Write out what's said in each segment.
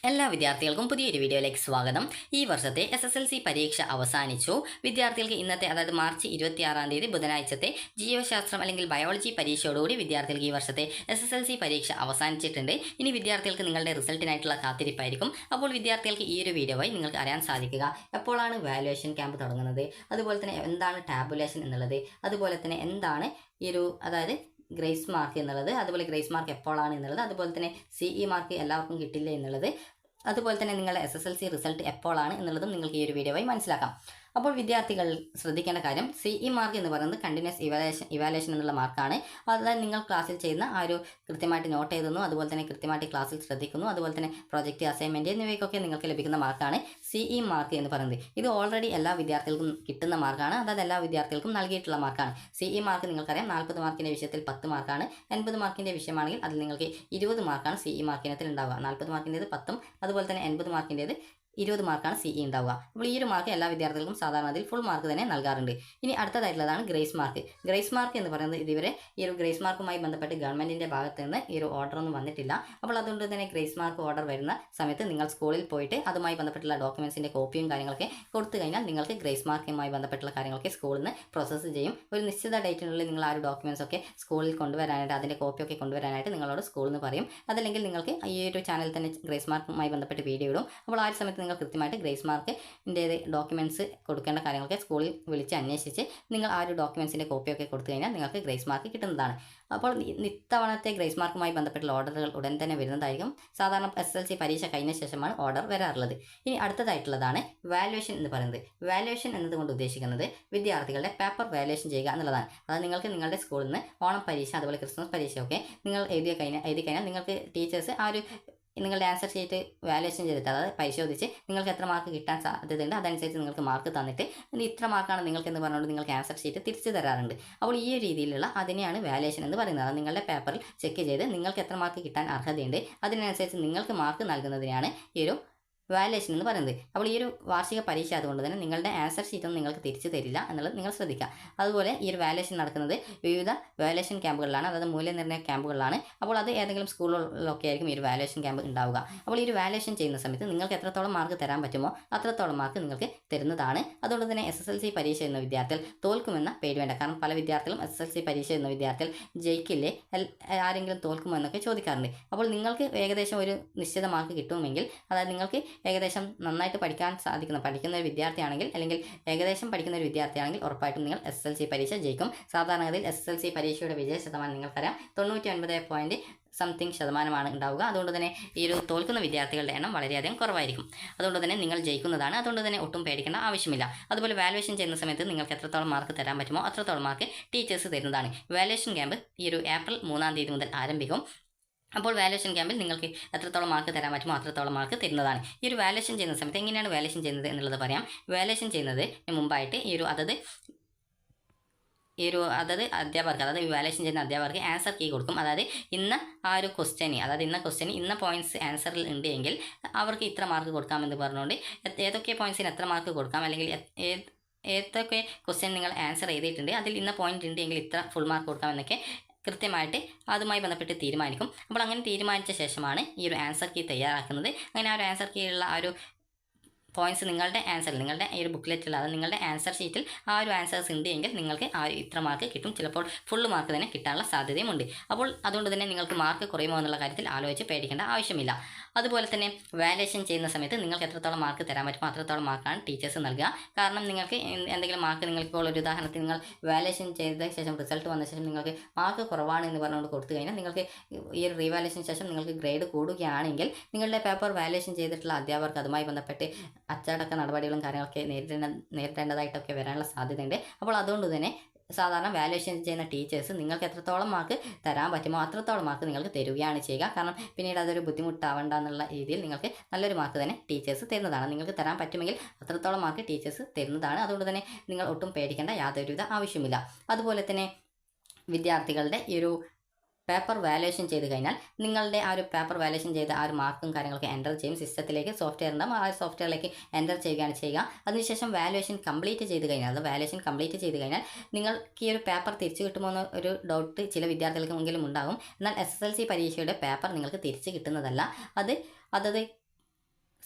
എല്ലാ വിദ്യാർത്ഥികൾക്കും പുതിയൊരു വീഡിയോയിലേക്ക് സ്വാഗതം. ഈ വർഷത്തെ SSLC പരീക്ഷ അവസാനിച്ചു. വിദ്യാർത്ഥികൾക്ക് ഇന്നത്തെ അതായത് മാർച്ച് 26 ബുധനാഴ്ചത്തെ ജീവശാസ്ത്രം അല്ലെങ്കിൽ ബയോളജി പരീക്ഷയോടുകൂടി വിദ്യാർത്ഥികൾക്ക് ഈ വർഷത്തെ SSLC പരീക്ഷ അവസാനിച്ചിട്ടുണ്ട്. ഇനി വിദ്യാർത്ഥികൾക്ക് നിങ്ങളുടെ റിസൾട്ടിനായിട്ടുള്ള കാത്തിരിപ്പായിരിക്കും. അപ്പോൾ വിദ്യാർത്ഥികൾക്ക് ഈ ഒരു വീഡിയോ വഴി നിങ്ങൾക്ക് അറിയാൻ സാധിക്കുക എപ്പോഴാണ് വാല്യുവേഷൻ ക്യാമ്പ് തുടങ്ങുന്നത്, അതുപോലെ തന്നെ എന്താണ് ടാബുലേഷൻ എന്നുള്ളത്, അതുപോലെ തന്നെ എന്താണ് ഈ ഒരു അതായത് ഗ്രേസ് മാർക്ക് എന്നുള്ളത്, അതുപോലെ ഗ്രേസ് മാർക്ക് എപ്പോഴാണ് എന്നുള്ളത്, അതുപോലെ തന്നെ CE മാർക്ക് എല്ലാവർക്കും കിട്ടില്ല എന്നുള്ളത്, അതുപോലെ തന്നെ നിങ്ങളുടെ SSLC റിസൾട്ട് എപ്പോഴാണ് എന്നുള്ളതും നിങ്ങൾക്ക് ഈ ഒരു വീഡിയോ വഴി മനസ്സിലാക്കാം. അപ്പോൾ വിദ്യാർത്ഥികൾ ശ്രദ്ധിക്കേണ്ട കാര്യം CE മാർക്ക് എന്ന് പറയുന്നത് കണ്ടിന്യൂസ് ഇവാലുവേഷൻ എന്നുള്ള മാർക്കാണ്. അതായത് നിങ്ങൾ ക്ലാസ്സിൽ ചെയ്യുന്ന ആ ഒരു കൃത്യമായിട്ട് നോട്ട് എഴുതുന്നു, അതുപോലെ തന്നെ കൃത്യമായിട്ട് ക്ലാസ്സിൽ ശ്രദ്ധിക്കുന്നു, അതുപോലെ തന്നെ പ്രോജക്റ്റ് അസൈൻമെൻറ്റ് എന്നിവയ്ക്കൊക്കെ നിങ്ങൾക്ക് ലഭിക്കുന്ന മാർക്കാണ് CE മാർക്ക് എന്ന് പറയുന്നത്. ഇത് ഓൾറെഡി എല്ലാ വിദ്യാർത്ഥികൾക്കും കിട്ടുന്ന മാർക്കാണ്, അതായത് എല്ലാ വിദ്യാർത്ഥികൾക്കും നൽകിയിട്ടുള്ള മാർക്കാണ്. CE മാർക്ക് നിങ്ങൾക്കറിയാം 40 മാർക്കിൻ്റെ വിഷയത്തിൽ 10 മാർക്കാണ്. 80 മാർക്കിൻ്റെ വിഷയമാണെങ്കിൽ അതിൽ നിങ്ങൾക്ക് 20 മാർക്കാണ് CE മാർക്കിനത്തിൽ ഉണ്ടാവുക. 40 മാർക്കിൻ്റേത് 10ഉം അതുപോലെ തന്നെ 80 മാർക്കിൻ്റേത് 20 മാർക്കാണ് CE ഉണ്ടാവുക. അപ്പോൾ ഈ ഒരു മാർക്ക് എല്ലാ വിദ്യാർത്ഥികൾക്കും സാധാരണ അതിൽ ഫുൾ മാർക്ക് തന്നെ നൽകാറുണ്ട്. ഇനി അടുത്തതായിട്ടുള്ളതാണ് ഗ്രേസ് മാർക്ക്. ഗ്രേസ് മാർക്ക് എന്ന് പറയുന്നത് ഇതുവരെ ഈ ഒരു ഗ്രേസ് മാർക്കുമായി ബന്ധപ്പെട്ട് ഗവൺമെൻറ്റിൻ്റെ ഭാഗത്ത് നിന്ന് ഈ ഒരു ഓർഡർ ഒന്നും വന്നിട്ടില്ല. അപ്പോൾ അതുകൊണ്ട് തന്നെ ഗ്രേസ് മാർക്ക് ഓർഡർ വരുന്ന സമയത്ത് നിങ്ങൾ സ്കൂളിൽ പോയിട്ട് അതുമായി ബന്ധപ്പെട്ടുള്ള ഡോക്യുമെൻസിൻ്റെ കോപ്പിയും കാര്യങ്ങളൊക്കെ കൊടുത്തു കഴിഞ്ഞാൽ നിങ്ങൾക്ക് ഗ്രേസ് മാർക്കുമായി ബന്ധപ്പെട്ടുള്ള കാര്യങ്ങളൊക്കെ സ്കൂളിൽ നിന്ന് പ്രോസസ്സ് ചെയ്യും. ഒരു നിശ്ചിത ഡേറ്റിനുള്ളിൽ നിങ്ങൾ ആ ഒരു ഡോക്യുമെൻസ് ഒക്കെ സ്കൂളിൽ കൊണ്ടുവരാനായിട്ട് അതിൻ്റെ കോപ്പിയൊക്കെ കൊണ്ടുവരാനായിട്ട് നിങ്ങളോട് സ്കൂളിൽ നിന്ന് പറയും. അതല്ലെങ്കിൽ നിങ്ങൾക്ക് ഈ ഒരു ചാനലിൽ തന്നെ ഗ്രേസ് മാർക്കുമായി ബന്ധപ്പെട്ട് വീഡിയോ ഇടും. അപ്പോൾ ആ ഒരു സമയത്ത് നിങ്ങൾ കൃത്യമായിട്ട് ഗ്രേസ് മാർക്കിൻ്റെ ഡോക്യുമെൻറ്റ്സ് കൊടുക്കേണ്ട കാര്യങ്ങളൊക്കെ സ്കൂളിൽ വിളിച്ച് അന്വേഷിച്ച് നിങ്ങൾ ആ ഒരു ഡോക്യുമെൻസിൻ്റെ കോപ്പിയൊക്കെ കൊടുത്തു കഴിഞ്ഞാൽ നിങ്ങൾക്ക് ഗ്രേസ് മാർക്ക് കിട്ടുന്നതാണ്. അപ്പോൾ ഇത്തവണത്തെ ഗ്രേസ് മാർക്കുമായി ബന്ധപ്പെട്ടുള്ള ഓർഡറുകൾ ഉടൻ തന്നെ വരുന്നതായിരിക്കും. സാധാരണ SSLC പരീക്ഷ കഴിഞ്ഞ ശേഷമാണ് ഓർഡർ വരാറുള്ളത്. ഇനി അടുത്തതായിട്ടുള്ളതാണ് വാല്യുവേഷൻ എന്ന് പറയുന്നത്. വാല്യുവേഷൻ എന്നതുകൊണ്ട് ഉദ്ദേശിക്കുന്നത് വിദ്യാർത്ഥികളുടെ പേപ്പർ വാല്യുവേഷൻ ചെയ്യുക എന്നുള്ളതാണ്. അതായത് നിങ്ങൾക്ക് നിങ്ങളുടെ സ്കൂളിൽ നിന്ന് ഓണം പരീക്ഷ അതുപോലെ ക്രിസ്മസ് പരീക്ഷയൊക്കെ നിങ്ങൾ എഴുതി കഴിഞ്ഞാൽ നിങ്ങൾക്ക് ടീച്ചേഴ്സ് ആ ഒരു നിങ്ങളുടെ ആൻസർ ഷീറ്റ് വാല്യുവേഷൻ ചെയ്തിട്ട് അതായത് പരിശോധിച്ച് നിങ്ങൾക്ക് എത്ര മാർക്ക് കിട്ടാൻ സാധ്യതയുണ്ട് അതനുസരിച്ച് നിങ്ങൾക്ക് മാർക്ക് തന്നിട്ട് ഇത്ര മാർക്കാണ് നിങ്ങൾക്ക് എന്ന് പറഞ്ഞുകൊണ്ട് നിങ്ങൾക്ക് ആൻസർ ഷീറ്റ് തിരിച്ചു തരാറുണ്ട്. അപ്പോൾ ഈ രീതിയിലുള്ള അതിനെയാണ് വാല്യുവേഷൻ എന്ന് പറയുന്നത്. നിങ്ങളുടെ പേപ്പറിൽ ചെക്ക് ചെയ്ത് നിങ്ങൾക്ക് എത്ര മാർക്ക് കിട്ടാൻ അർഹതയുണ്ട് അതിനനുസരിച്ച് നിങ്ങൾക്ക് മാർക്ക് നൽകുന്നതിനാണ് ഈ ഒരു വാല്യുവേഷൻ എന്ന് പറയുന്നത്. അപ്പോൾ ഈ ഒരു വാർഷിക പരീക്ഷ അതുകൊണ്ട് തന്നെ നിങ്ങളുടെ ആൻസർ ഷീറ്റൊന്നും നിങ്ങൾക്ക് തിരിച്ചു തരില്ല എന്നുള്ളത് നിങ്ങൾ ശ്രദ്ധിക്കുക. അതുപോലെ ഈ ഒരു വാല്യുവേഷൻ നടക്കുന്നത് വിവിധ വാല്യുവേഷൻ ക്യാമ്പുകളിലാണ്, അതായത് മൂല്യനിർണ്ണയ ക്യാമ്പുകളിലാണ്. അപ്പോൾ അത് ഏതെങ്കിലും സ്കൂളുകളിലൊക്കെ ആയിരിക്കും ഈ ഒരു വാല്യുവേഷൻ ക്യാമ്പ് ഉണ്ടാവുക. അപ്പോൾ ഈ ഒരു വാല്യുവേഷൻ ചെയ്യുന്ന സമയത്ത് നിങ്ങൾക്ക് എത്രത്തോളം മാർക്ക് തരാൻ പറ്റുമോ അത്രത്തോളം മാർക്ക് നിങ്ങൾക്ക് തരുന്നതാണ്. അതുകൊണ്ട് തന്നെ SSLC പരീക്ഷ എന്ന വിദ്യാർത്ഥികൾ തോൽക്കുമെന്ന പേടി വേണ്ട. കാരണം പല വിദ്യാർത്ഥികളും SSLC പരീക്ഷ എന്ന വിദ്യാർത്ഥികൾ ജയിക്കില്ലേ, ആരെങ്കിലും തോൽക്കുമോ എന്നൊക്കെ ചോദിക്കാറുണ്ട്. അപ്പോൾ നിങ്ങൾക്ക് ഏകദേശം ഒരു നിശ്ചിത മാർക്ക് കിട്ടുമെങ്കിൽ, അതായത് നിങ്ങൾക്ക് ഏകദേശം നന്നായിട്ട് പഠിക്കുന്ന ഒരു വിദ്യാർത്ഥിയാണെങ്കിൽ അല്ലെങ്കിൽ ഏകദേശം പഠിക്കുന്ന ഒരു വിദ്യാർത്ഥിയാണെങ്കിൽ ഉറപ്പായിട്ടും നിങ്ങൾ SSLC പരീക്ഷ ജയിക്കും. സാധാരണഗതിയിൽ SSLC പരീക്ഷയുടെ വിജയ ശതമാനം നിങ്ങൾക്കറിയാം 99.something% ഉണ്ടാവുക. അതുകൊണ്ട് തന്നെ ഈ ഒരു തോൽക്കുന്ന വിദ്യാർത്ഥികളുടെ എണ്ണം വളരെയധികം കുറവായിരിക്കും. അതുകൊണ്ട് തന്നെ നിങ്ങൾ ജയിക്കുന്നതാണ്. അതുകൊണ്ട് തന്നെ ഒട്ടും പേടിക്കേണ്ട ആവശ്യമില്ല. അതുപോലെ വാല്യുവേഷൻ ചെയ്യുന്ന സമയത്ത് നിങ്ങൾക്ക് എത്രത്തോളം മാർക്ക് തരാൻ പറ്റുമോ അത്രത്തോളം മാർക്ക് ടീച്ചേഴ്സ് തരുന്നതാണ്. വാല്യുവേഷൻ ക്യാമ്പ് ഈ ഒരു ഏപ്രിൽ 3 മുതൽ ആരംഭിക്കും. അപ്പോൾ വാല്യുവേഷൻ ക്യാമ്പിൽ നിങ്ങൾക്ക് എത്രത്തോളം മാർക്ക് തരാൻ പറ്റുമോ അത്രത്തോളം മാർക്ക് തരുന്നതാണ്. ഈ ഒരു വാല്യുവേഷൻ ചെയ്യുന്ന സമയത്ത് എങ്ങനെയാണ് വാല്യുവേഷൻ ചെയ്യുന്നത് എന്നുള്ളത് പറയാം. വാല്യുവേഷൻ ചെയ്യുന്നത് മുമ്പായിട്ട് ഈ ഒരു അധ്യാപകർക്ക്, അതായത് വാല്യുവേഷൻ ചെയ്യുന്ന അധ്യാപകർക്ക് ആൻസർ കീ കൊടുക്കും. അതായത് ഇന്ന ആ ഒരു ക്വസ്റ്റ്യന് ഇന്ന പോയിന്റ്സ് ആൻസറിൽ ഉണ്ട് എങ്കിൽ അവർക്ക് ഇത്ര മാർക്ക് കൊടുക്കാമെന്ന് പറഞ്ഞുകൊണ്ട് ഏതൊക്കെ പോയിന്റ്സിന് എത്ര മാർക്ക് കൊടുക്കാം, അല്ലെങ്കിൽ ഏതൊക്കെ ക്വസ്റ്റ്യൻ നിങ്ങൾ ആൻസർ ചെയ്തിട്ടുണ്ട് അതിൽ ഇന്ന പോയിന്റ് ഉണ്ട് എങ്കിൽ ഇത്ര ഫുൾ മാർക്ക് കൊടുക്കാമെന്നൊക്കെ കൃത്യമായിട്ട് അതുമായി ബന്ധപ്പെട്ട് തീരുമാനിക്കും. അപ്പോൾ അങ്ങനെ തീരുമാനിച്ച ശേഷമാണ് ഈ ഒരു ആൻസർ കീ തയ്യാറാക്കുന്നത്. അങ്ങനെ ആ ഒരു ആൻസർ കീ ഉള്ള ആ ഒരു പോയിന്റ്സ് നിങ്ങളുടെ ഈ ഒരു ബുക്ക്ലെറ്റിൽ, അതായത് നിങ്ങളുടെ ആൻസർ ഷീറ്റിൽ ആ ഒരു ആൻസേഴ്സ് ഉണ്ട് എങ്കിൽ നിങ്ങൾക്ക് ആ ഇത്ര മാർക്ക് കിട്ടും. ചിലപ്പോൾ ഫുൾ മാർക്ക് തന്നെ കിട്ടാനുള്ള സാധ്യതയുമുണ്ട്. അപ്പോൾ അതുകൊണ്ട് തന്നെ നിങ്ങൾക്ക് മാർക്ക് കുറയുമോ എന്നുള്ള കാര്യത്തിൽ ആലോചിച്ച് പേടിക്കേണ്ട ആവശ്യമില്ല. അതുപോലെ തന്നെ വാല്യുവേഷൻ ചെയ്യുന്ന സമയത്ത് നിങ്ങൾക്ക് എത്രത്തോളം മാർക്ക് തരാൻ പറ്റുമോ അത്രത്തോളം മാർക്കാണ് ടീച്ചേഴ്സ് നൽകുക. കാരണം നിങ്ങൾക്ക് എന്തെങ്കിലും മാർക്ക് നിങ്ങൾക്കിപ്പോൾ ഒരു ഉദാഹരണത്തിന് നിങ്ങൾ വാല്യുവേഷൻ ചെയ്ത ശേഷം റിസൾട്ട് വന്ന ശേഷം നിങ്ങൾക്ക് മാർക്ക് കുറവാണ് എന്ന് പറഞ്ഞുകൊണ്ട് കൊടുത്തു കഴിഞ്ഞാൽ നിങ്ങൾക്ക് ഈ ഒരു റീവാല്യുവേഷൻ ശേഷം നിങ്ങൾക്ക് ഗ്രേഡ് കൂടുകയാണെങ്കിൽ നിങ്ങളുടെ പേപ്പർ വാല്യുവേഷൻ ചെയ്തിട്ടുള്ള അധ്യാപകർക്ക് അതുമായി ബന്ധപ്പെട്ട് അച്ചടക്ക നടപടികളും കാര്യങ്ങളൊക്കെ നേരിടേണ്ടതായിട്ടൊക്കെ വരാനുള്ള സാധ്യതയുണ്ട്. അപ്പോൾ അതുകൊണ്ട് തന്നെ സാധാരണ വാല്യുവേഷൻ ചെയ്യുന്ന ടീച്ചേഴ്സ് നിങ്ങൾക്ക് എത്രത്തോളം മാർക്ക് തരാൻ പറ്റുമോ അത്രത്തോളം മാർക്ക് നിങ്ങൾക്ക് തരികയാണ് ചെയ്യുക. കാരണം പിന്നീട് അതൊരു ബുദ്ധിമുട്ടാവണ്ട എന്നുള്ള രീതിയിൽ നിങ്ങൾക്ക് നല്ലൊരു മാർക്ക് തന്നെ ടീച്ചേഴ്സ് തരുന്നതാണ്. നിങ്ങൾക്ക് തരാൻ പറ്റുമെങ്കിൽ അത്രത്തോളം മാർക്ക് ടീച്ചേഴ്സ് തരുന്നതാണ്. അതുകൊണ്ട് തന്നെ നിങ്ങൾ ഒട്ടും പേടിക്കേണ്ട യാതൊരുവിധ ആവശ്യമില്ല. അതുപോലെ തന്നെ വിദ്യാർത്ഥികളുടെ ഈ ഒരു പേപ്പർ വാല്യുവേഷൻ ചെയ്ത് കഴിഞ്ഞാൽ നിങ്ങളുടെ ആ ഒരു പേപ്പർ വാല്യുവേഷൻ ചെയ്ത ആ ഒരു മാർക്കും കാര്യങ്ങളൊക്കെ എൻ്റർ ചെയ്യും സിസ്റ്റത്തിലേക്ക്. സോഫ്റ്റ്വെയർ ഉണ്ടാകും, ആ സോഫ്റ്റ്വെയറിലേക്ക് എൻ്റർ ചെയ്യുകയാണ് ചെയ്യുക. അതിനുശേഷം വാല്യുവേഷൻ കംപ്ലീറ്റ് ചെയ്ത് കഴിഞ്ഞാൽ നിങ്ങൾക്ക് ഈ ഒരു പേപ്പർ തിരിച്ചു കിട്ടുമോ എന്ന ഒരു ഡൗട്ട് ചില വിദ്യാർത്ഥികൾക്കെങ്കിലും ഉണ്ടാകും. എന്നാൽ SSLC പരീക്ഷയുടെ പേപ്പർ നിങ്ങൾക്ക് തിരിച്ചു കിട്ടുന്നതല്ല. അതത്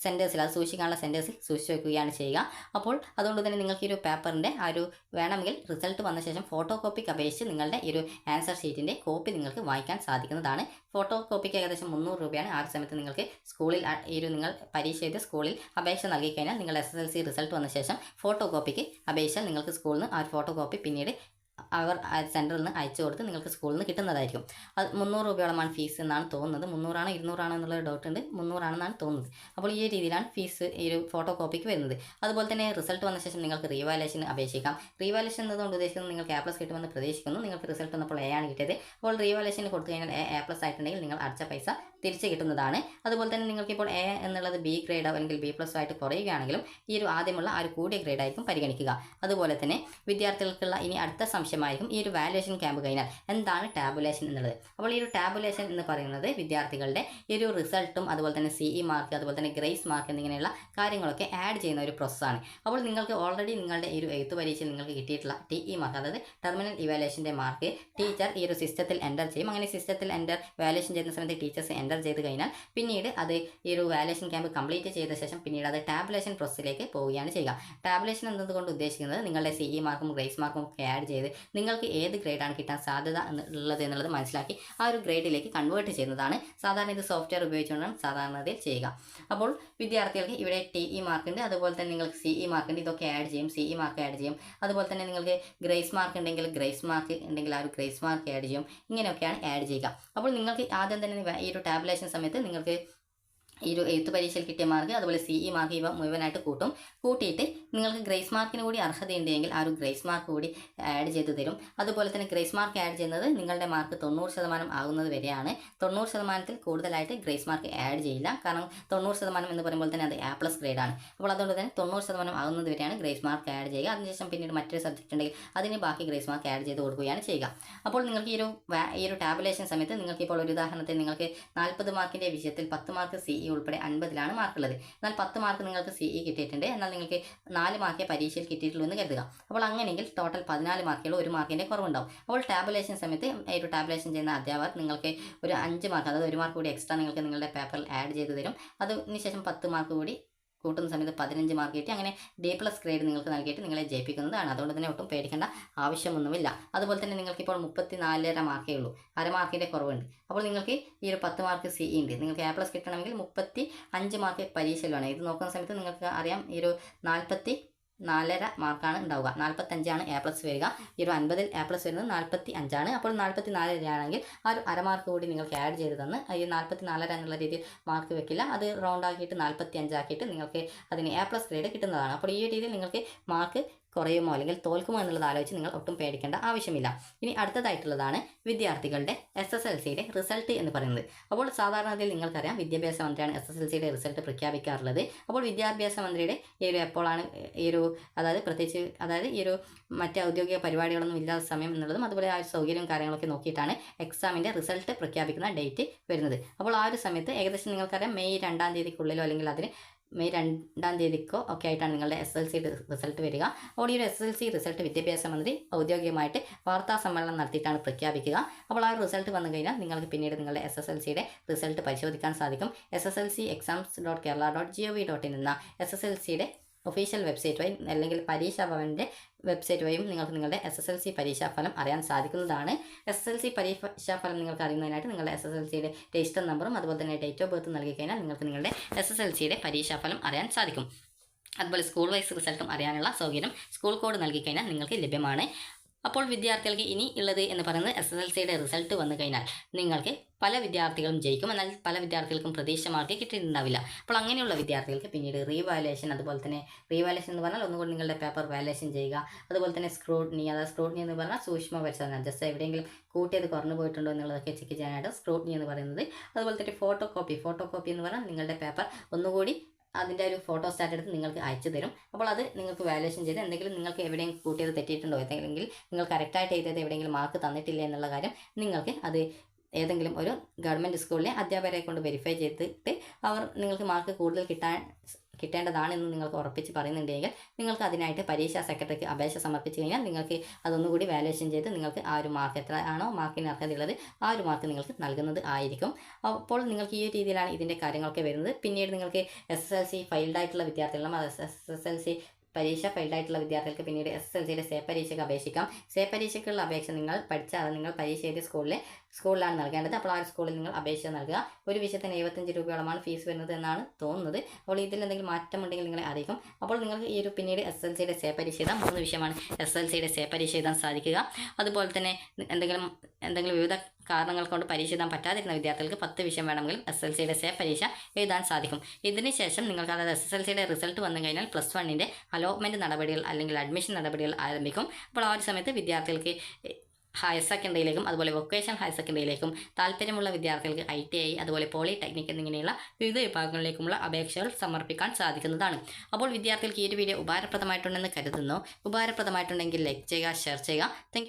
സെൻറ്റേഴ്സിൽ അത് സൂക്ഷിക്കാനുള്ള സെൻറ്റേഴ്സിൽ സൂക്ഷിച്ച് വെക്കുകയാണ് ചെയ്യുക. അപ്പോൾ അതുകൊണ്ട് തന്നെ നിങ്ങൾക്ക് ഈ ഒരു പേപ്പറിൻ്റെ ആ ഒരു വേണമെങ്കിൽ റിസൾട്ട് വന്ന ശേഷം ഫോട്ടോ കോപ്പിക്ക് അപേക്ഷിച്ച് നിങ്ങളുടെ ഈ ഒരു ആൻസർ ഷീറ്റിൻ്റെ കോപ്പി നിങ്ങൾക്ക് വാങ്ങിക്കാൻ സാധിക്കുന്നതാണ്. ഫോട്ടോ കോപ്പിക്ക് ഏകദേശം 300 രൂപയാണ്. ആ ഒരു സമയത്ത് നിങ്ങൾക്ക് സ്കൂളിൽ ഈ ഒരു നിങ്ങൾ പരീക്ഷ എഴുതി സ്കൂളിൽ അപേക്ഷ നൽകി കഴിഞ്ഞാൽ നിങ്ങൾ SSLC റിസൾട്ട് വന്ന ശേഷം ഫോട്ടോ കോപ്പിക്ക് അപേക്ഷിച്ചാൽ നിങ്ങൾക്ക് സ്കൂളിൽ നിന്ന് ആ ഒരു ഫോട്ടോ കോപ്പി പിന്നീട് അവർ സെൻറ്ററിൽ നിന്ന് അയച്ചു കൊടുത്ത് നിങ്ങൾക്ക് സ്കൂളിൽ നിന്ന് കിട്ടുന്നതായിരിക്കും. അത് 300 രൂപയോളമാണ് ഫീസ് എന്നാണ് തോന്നുന്നത്. 300 200 എന്നുള്ളൊരു ഡൗട്ട് ഉണ്ട്. 300 ആണെന്നാണ് തോന്നുന്നത്. അപ്പോൾ ഈ രീതിയിലാണ് ഫീസ് ഈ ഒരു ഫോട്ടോ കോപ്പിക്ക് വരുന്നത്. അതുപോലെ തന്നെ റിസൾട്ട് വന്ന ശേഷം നിങ്ങൾക്ക് റീവാലുവേഷന് അപേക്ഷിക്കാം. റീവാലുവേഷൻ എന്നതുകൊണ്ട് ഉദ്ദേശിക്കുന്നത് നിങ്ങൾക്ക് A+ കിട്ടുമെന്ന് പ്രതീക്ഷിക്കുന്നു. നിങ്ങൾക്ക് റിസൾട്ട് വന്നപ്പോൾ A ആണ് കിട്ടിയത്. അപ്പോൾ റീവാലുവേഷന് കൊടുത്തു കഴിഞ്ഞാൽ A+ ആയിട്ടുണ്ടെങ്കിൽ നിങ്ങൾ അടച്ച പൈസ തിരിച്ച് കിട്ടുന്നതാണ്. അതുപോലെ തന്നെ നിങ്ങൾക്കിപ്പോൾ A എന്നുള്ളത് B ഗ്രേഡോ അല്ലെങ്കിൽ B+ ആയിട്ട് കുറയുകയാണെങ്കിലും ഈ ഒരു ആദ്യമുള്ള ആ ഒരു കൂടിയ ഗ്രേഡായിരിക്കും പരിഗണിക്കുക. അതുപോലെ തന്നെ വിദ്യാർത്ഥികൾക്കുള്ള ഇനി അടുത്ത സംശയമായിരിക്കും ഈ ഒരു വാല്യുവേഷൻ ക്യാമ്പ് കഴിഞ്ഞാൽ എന്താണ് ടാബുലേഷൻ എന്നുള്ളത്. അപ്പോൾ ഈ ഒരു ടാബുലേഷൻ എന്ന് പറയുന്നത് വിദ്യാർത്ഥികളുടെ ഈ ഒരു റിസൾട്ടും അതുപോലെ തന്നെ CE മാർക്ക് അതുപോലെ തന്നെ ഗ്രേസ് മാർക്ക് എന്നിങ്ങനെയുള്ള കാര്യങ്ങളൊക്കെ ആഡ് ചെയ്യുന്ന ഒരു പ്രോസസ്സാണ്. അപ്പോൾ നിങ്ങൾക്ക് ഓൾറെഡി നിങ്ങളുടെ ഈ ഒരു എഴുത്ത് പരീക്ഷയിൽ നിങ്ങൾക്ക് കിട്ടിയിട്ടുള്ള TE മാർക്ക് അതായത് ടെർമിനൽ ഇവാലുവേഷൻ്റെ മാർക്ക് ടീച്ചർ ഈ ഒരു സിസ്റ്റത്തിൽ എൻ്റർ ചെയ്യും. അങ്ങനെ സിസ്റ്റത്തിൽ വാല്യുവേഷൻ ചെയ്യുന്ന സമയത്ത് ടീച്ചേഴ്സ് എൻ്റർ ചെയ്ത് കഴിഞ്ഞാൽ പിന്നീട് അത് ഈ ഒരു വാല്യുവേഷൻ ക്യാമ്പ് കംപ്ലീറ്റ് ചെയ്ത ശേഷം പിന്നീട് അത് ടാബുലേഷൻ പ്രോസസ്സിലേക്ക് പോവുകയാണ് ചെയ്യുക. ടാബുലേഷൻ എന്നതുകൊണ്ട് ഉദ്ദേശിക്കുന്നത് നിങ്ങളുടെ CE മാർക്കും ഗ്രേസ് മാർക്കും ഒക്കെ ആഡ് ചെയ്ത് നിങ്ങൾക്ക് ഏത് ഗ്രേഡാണ് കിട്ടാൻ സാധ്യത എന്നുള്ളത് മനസ്സിലാക്കി ആ ഒരു ഗ്രേഡിലേക്ക് കൺവേർട്ട് ചെയ്യുന്നതാണ്. സാധാരണ ഇത് സോഫ്റ്റ്വെയർ ഉപയോഗിച്ചുകൊണ്ടാണ് സാധാരണയിൽ ചെയ്യുക. അപ്പോൾ വിദ്യാർത്ഥികൾക്ക് ഇവിടെ TE മാർക്ക് ഉണ്ട്, അതുപോലെ തന്നെ നിങ്ങൾക്ക് CE മാർക്ക് ഉണ്ട്. ഇതൊക്കെ ആഡ് ചെയ്യും. CE മാർക്ക് ആഡ് ചെയ്യും. അതുപോലെ തന്നെ നിങ്ങൾക്ക് ഗ്രേസ് മാർക്ക് ഉണ്ടെങ്കിൽ ആ ഒരു ഗ്രേസ് മാർക്ക് ആഡ് ചെയ്യും. ഇങ്ങനെയൊക്കെയാണ് ആഡ് ചെയ്യുക. അപ്പോൾ നിങ്ങൾക്ക് ആദ്യം തന്നെ ഈ ഒരു ടാബുലേഷൻ സമയത്ത് നിങ്ങൾക്ക് ഈ ഒരു എഴുത്ത് പരീക്ഷയിൽ കിട്ടിയ മാർക്ക് അതുപോലെ CE മാർക്ക് ഇവ മുഴുവനായിട്ട് കൂട്ടിയിട്ട് നിങ്ങൾക്ക് ഗ്രേസ് മാർക്കിന് കൂടി അർഹതയുണ്ടെങ്കിൽ ആ ഒരു ഗ്രേസ് മാർക്ക് കൂടി ആഡ് ചെയ്ത് തരും. അതുപോലെ തന്നെ ഗ്രേസ് മാർക്ക് ആഡ് ചെയ്യുന്നത് നിങ്ങളുടെ മാർക്ക് 90% ആകുന്നത് വരെയാണ്. 90% കൂടുതലായിട്ട് ഗ്രേസ് മാർക്ക് ആഡ് ചെയ്യില്ല. കാരണം 90% എന്ന് പറയുമ്പോൾ തന്നെ അത് A+ ഗ്രേഡാണ്. അപ്പോൾ അതുകൊണ്ട് തന്നെ 90% ആകുന്നത് വരെയാണ് ഗ്രേസ് മാർക്ക് ആഡ് ചെയ്യുക. അതിനുശേഷം പിന്നീട് മറ്റൊരു സബ്ജക്റ്റ് ഉണ്ടെങ്കിൽ അതിന് ബാക്കി ഗ്രേസ് മാർക്ക് ആഡ് ചെയ്ത് കൊടുക്കുകയാണ് ചെയ്യുക. അപ്പോൾ നിങ്ങൾക്ക് ഈ ഒരു ടാബുലേഷൻ സമയത്ത് നിങ്ങൾക്ക് ഇപ്പോൾ ഒരു ഉദാഹരണത്തിന് നിങ്ങൾക്ക് 40 മാർക്കിൻ്റെ വിഷയത്തിൽ 10 മാർക്ക് CE ഉൾപ്പെടെ 50 മാർക്കുള്ളത്. എന്നാൽ 10 മാർക്ക് നിങ്ങൾക്ക് CE കിട്ടിയിട്ടുണ്ട്. എന്നാൽ നിങ്ങൾക്ക് 4 മാർക്കേ പരീക്ഷയിൽ കിട്ടിയിട്ടുള്ളൂ എന്ന് കരുതുക. അപ്പോൾ അങ്ങനെയെങ്കിൽ ടോട്ടൽ 14 മാർക്കുള്ള 1 മാർക്കിൻ്റെ കുറവുണ്ടാവും. അപ്പോൾ ടാബുലേഷൻ സമയത്ത് ഒരു ടാബുലേഷൻ ചെയ്യുന്ന അധ്യാപകർ നിങ്ങൾക്ക് ഒരു 5 മാർക്ക് അതായത് 1 മാർക്ക് കൂടി എക്സ്ട്രാ നിങ്ങൾക്ക് നിങ്ങളുടെ പേപ്പറിൽ ആഡ് ചെയ്ത് തരും. അതിനുശേഷം 10 മാർക്ക് കൂടി കൂട്ടുന്ന സമയത്ത് 15 മാർക്ക് കിട്ടി അങ്ങനെ D+ ഗ്രേഡ് നിങ്ങൾക്ക് നൽകിയിട്ട് നിങ്ങളെ ജയിപ്പിക്കുന്നതാണ്. അതുകൊണ്ട് തന്നെ ഒട്ടും പേടിക്കേണ്ട ആവശ്യമൊന്നുമില്ല. അതുപോലെ തന്നെ നിങ്ങൾക്കിപ്പോൾ 34.5 മാർക്കേ ഉള്ളൂ. അര മാർക്കിൻ്റെ കുറവുണ്ട്. അപ്പോൾ നിങ്ങൾക്ക് ഈ ഒരു 10 മാർക്ക് CE ഉണ്ട്. നിങ്ങൾക്ക് A+ കിട്ടണമെങ്കിൽ 35 മാർക്ക് പരീക്ഷയിൽ വേണം. ഇത് നോക്കുന്ന സമയത്ത് നിങ്ങൾക്ക് അറിയാം ഈ ഒരു 44.5 മാർക്കാണ് ഉണ്ടാവുക. 45 A+ വരിക. ഈ ഒരു 50-ൽ A+ വരുന്നത് 45. അപ്പോൾ 44 ആണെങ്കിൽ ആ ഒരു അര മാർക്ക് കൂടി നിങ്ങൾക്ക് ആഡ് ചെയ്ത് തന്ന് ഈ 44 എന്നുള്ള രീതിയിൽ മാർക്ക് വെക്കില്ല. അത് റൗണ്ട് ആക്കിയിട്ട് 45 ആക്കിയിട്ട് നിങ്ങൾക്ക് അതിന് A+ ഗ്രേഡ് കിട്ടുന്നതാണ്. അപ്പോൾ ഈ രീതിയിൽ നിങ്ങൾക്ക് മാർക്ക് കുറയുമോ അല്ലെങ്കിൽ തോൽക്കുമോ എന്നുള്ളത് ആലോചിച്ച് നിങ്ങൾ ഒട്ടും പേടിക്കേണ്ട ആവശ്യമില്ല. ഇനി അടുത്തതായിട്ടുള്ളതാണ് വിദ്യാർത്ഥികളുടെ SSLCയുടെ റിസൾട്ട് എന്ന് പറയുന്നത്. അപ്പോൾ സാധാരണയിൽ നിങ്ങൾക്കറിയാം വിദ്യാഭ്യാസ മന്ത്രിയാണ് SSLCയുടെ റിസൾട്ട് പ്രഖ്യാപിക്കാറുള്ളത്. അപ്പോൾ വിദ്യാഭ്യാസ മന്ത്രിയുടെ ഈ ഒരു എപ്പോഴാണ് ഈ ഒരു അതായത് ഈ ഒരു മറ്റ് ഔദ്യോഗിക പരിപാടികളൊന്നും ഇല്ലാത്ത സമയം എന്നുള്ളതും അതുപോലെ ആ ഒരു സൗകര്യവും കാര്യങ്ങളൊക്കെ നോക്കിയിട്ടാണ് എക്സാമിൻ്റെ റിസൾട്ട് പ്രഖ്യാപിക്കുന്ന ഡേറ്റ് വരുന്നത്. അപ്പോൾ ആ ഒരു സമയത്ത് ഏകദേശം നിങ്ങൾക്കറിയാം മെയ് 2-ാം തീയതിക്കുള്ളിലോ അല്ലെങ്കിൽ അതിന് മെയ് 2-ാം തീയതിക്കോ ഒക്കെ ആയിട്ടാണ് നിങ്ങളുടെ SSLC റിസൾട്ട് വരിക. അപ്പോൾ ഈ ഒരു SSLC റിസൾട്ട് വിദ്യാഭ്യാസ മന്ത്രി ഔദ്യോഗികമായിട്ട് വാർത്താ സമ്മേളനം നടത്തിയിട്ടാണ് പ്രഖ്യാപിക്കുക. അപ്പോൾ ആ ഒരു റിസൾട്ട് വന്നു കഴിഞ്ഞാൽ നിങ്ങൾക്ക് പിന്നീട് നിങ്ങളുടെ SSLCയുടെ റിസൾട്ട് പരിശോധിക്കാൻ സാധിക്കും. sslcexams.kerala.gov.in എന്ന SSLCയുടെ ഒഫീഷ്യൽ വെബ്സൈറ്റ് വഴി അല്ലെങ്കിൽ പരീക്ഷാ ഭവൻ്റെ വെബ്സൈറ്റ് വഴിയും നിങ്ങൾക്ക് നിങ്ങളുടെ SSLC പരീക്ഷാഫലം അറിയാൻ സാധിക്കുന്നതാണ്. SSLC പരീക്ഷാഫലം നിങ്ങൾക്ക് അറിയുന്നതിനായിട്ട് നിങ്ങളുടെ SSLCയുടെ രജിസ്റ്റർ നമ്പറും അതുപോലെ തന്നെ ഡേറ്റ് ഓഫ് ബർത്ത് നൽകി കഴിഞ്ഞാൽ നിങ്ങൾക്ക് നിങ്ങളുടെ SSLCയുടെ പരീക്ഷാഫലം അറിയാൻ സാധിക്കും. അതുപോലെ സ്കൂൾ വൈസ് റിസൾട്ടും അറിയാനുള്ള സൗകര്യം സ്കൂൾ കോഡ് നൽകി കഴിഞ്ഞാൽ നിങ്ങൾക്ക് ലഭ്യമാണ്. അപ്പോൾ വിദ്യാർത്ഥികൾക്ക് ഇനി ഉള്ളത് എന്ന് പറയുന്നത് SSLCയുടെ റിസൾട്ട് വന്നു കഴിഞ്ഞാൽ നിങ്ങൾക്ക് പല വിദ്യാർത്ഥികളും ജയിക്കും. എന്നാൽ പല വിദ്യാർത്ഥികൾക്കും പ്രതീക്ഷ മാർക്ക് കിട്ടിയിട്ടുണ്ടാവില്ല. അപ്പോൾ അങ്ങനെയുള്ള വിദ്യാർത്ഥികൾക്ക് പിന്നീട് റീവാലുവേഷൻ അതുപോലെ തന്നെ റീവാലുവേഷൻ എന്ന് പറഞ്ഞാൽ ഒന്നുകൂടി നിങ്ങളുടെ പേപ്പർ വാലുവേഷൻ ചെയ്യുക. അതുപോലെ തന്നെ സ്ക്രൂട്ടിനി എന്ന് പറഞ്ഞാൽ സൂക്ഷ്മ പരിശോധന ജസ്റ്റ് എവിടെയെങ്കിലും കൂട്ടിയത് കുറഞ്ഞു പോയിട്ടുണ്ടോ എന്നുള്ളതൊക്കെ ചെക്ക് ചെയ്യാനായിട്ട് സ്ക്രൂട്ടിനി എന്ന് പറയുന്നത്. അതുപോലെ തന്നെ ഫോട്ടോ കോപ്പി എന്ന് പറഞ്ഞാൽ നിങ്ങളുടെ പേപ്പർ ഒന്നുകൂടി അതിൻ്റെ ഒരു ഫോട്ടോസ്റ്റാറ്റ് എടുത്ത് നിങ്ങൾക്ക് അയച്ചു തരും. അപ്പോൾ അത് നിങ്ങൾക്ക് വാലുവേഷൻ ചെയ്ത് എന്തെങ്കിലും നിങ്ങൾക്ക് എവിടെയെങ്കിലും കൂട്ടിയത് തെറ്റിയിട്ടുണ്ടോ അല്ലെങ്കിൽ നിങ്ങൾ കറക്റ്റായിട്ട് എഴുതിയത് എവിടെയെങ്കിലും മാർക്ക് തന്നിട്ടില്ല എന്നുള്ള കാര്യം നിങ്ങൾക്ക് അത് ഏതെങ്കിലും ഒരു ഗവൺമെൻറ് സ്കൂളിലെ അധ്യാപകരെ കൊണ്ട് വെരിഫൈ ചെയ്തിട്ട് അവർ നിങ്ങൾക്ക് മാർക്ക് കൂടുതൽ കിട്ടേണ്ടതാണെന്ന് നിങ്ങൾക്ക് ഉറപ്പിച്ച് പറയുന്നുണ്ടെങ്കിൽ നിങ്ങൾക്ക് അതിനായിട്ട് പരീക്ഷാ സെക്രട്ടറിക്ക് അപേക്ഷ സമർപ്പിച്ച് കഴിഞ്ഞാൽ നിങ്ങൾക്ക് അതൊന്നുകൂടി വാല്യുവേഷൻ ചെയ്ത് നിങ്ങൾക്ക് ആ ഒരു മാർക്ക് എത്ര ആണോ മാർക്കിന് അർഹതയുള്ളത് ആ ഒരു മാർക്ക് നിങ്ങൾക്ക് നൽകുന്നത് ആയിരിക്കും. അപ്പോൾ നിങ്ങൾക്ക് ഈ രീതിയിലാണ് ഇതിൻ്റെ കാര്യങ്ങളൊക്കെ വരുന്നത്. പിന്നീട് നിങ്ങൾക്ക് SSLC ഫെയിൽഡ് ആയിട്ടുള്ള വിദ്യാർത്ഥികളും SSLC പരീക്ഷ ഫെയിൽഡ് ആയിട്ടുള്ള വിദ്യാർത്ഥികൾക്ക് പിന്നീട് SSLCയുടെ സേ പരീക്ഷയ്ക്ക് അപേക്ഷിക്കാം. സേ പരീക്ഷയ്ക്കുള്ള അപേക്ഷ നിങ്ങൾ നിങ്ങൾ പരീക്ഷ എഴുതിയ സ്കൂളിലാണ് നൽകേണ്ടത്. അപ്പോൾ ആ ഒരു സ്കൂളിൽ നിങ്ങൾ അപേക്ഷ നൽകുക. ഒരു വിഷയത്തിന് 75 രൂപയോളമാണ് ഫീസ് വരുന്നത് എന്നാണ് തോന്നുന്നത്. അപ്പോൾ ഇതിൽ എന്തെങ്കിലും മാറ്റമുണ്ടെങ്കിൽ നിങ്ങളെ അറിയിക്കും. അപ്പോൾ നിങ്ങൾക്ക് ഈ ഒരു പിന്നീട് SSLCയുടെ സേ പരീക്ഷ എഴുതാം. 3 വിഷയമാണ് SSLCയുടെ സേ പരീക്ഷ എഴുതാൻ സാധിക്കുക. അതുപോലെ തന്നെ എന്തെങ്കിലും വിവിധ കാരണങ്ങൾ കൊണ്ട് പരീക്ഷ എഴുതാൻ പറ്റാതിരുന്ന വിദ്യാർത്ഥികൾക്ക് 10 വിഷയം വേണമെങ്കിലും SSLCയുടെ സേ പരീക്ഷ എഴുതാൻ സാധിക്കും. ഇതിനുശേഷം നിങ്ങൾക്ക് അതായത് SSLCയുടെ റിസൾട്ട് വന്നു കഴിഞ്ഞാൽ +1ൻ്റെ അലോട്ട്മെൻറ്റ് നടപടികൾ അല്ലെങ്കിൽ അഡ്മിഷൻ നടപടികൾ ആരംഭിക്കും. അപ്പോൾ ആ ഒരു സമയത്ത് വിദ്യാർത്ഥികൾക്ക് ഹയർ സെക്കൻഡറിയിലേക്കും അതുപോലെ വൊക്കേഷണൽ ഹയർ സെക്കൻഡറിയിലേക്കും താല്പര്യമുള്ള വിദ്യാർത്ഥികൾക്ക് ITI അതുപോലെ പോളിടെക്നിക് എന്നിങ്ങനെയുള്ള വിവിധ വിഭാഗങ്ങളിലേക്കുമുള്ള അപേക്ഷകൾ സമർപ്പിക്കാൻ സാധിക്കുന്നതാണ്. അപ്പോൾ വിദ്യാർത്ഥികൾക്ക് ഈ ഒരു വീഡിയോ ഉപകാരപ്രദമായിട്ടുണ്ടെന്ന് കരുതുന്നു. ഉപകാരപ്രദമായിട്ടുണ്ടെങ്കിൽ ലൈക്ക് ചെയ്യുക, ഷെയർ ചെയ്യുക. താങ്ക്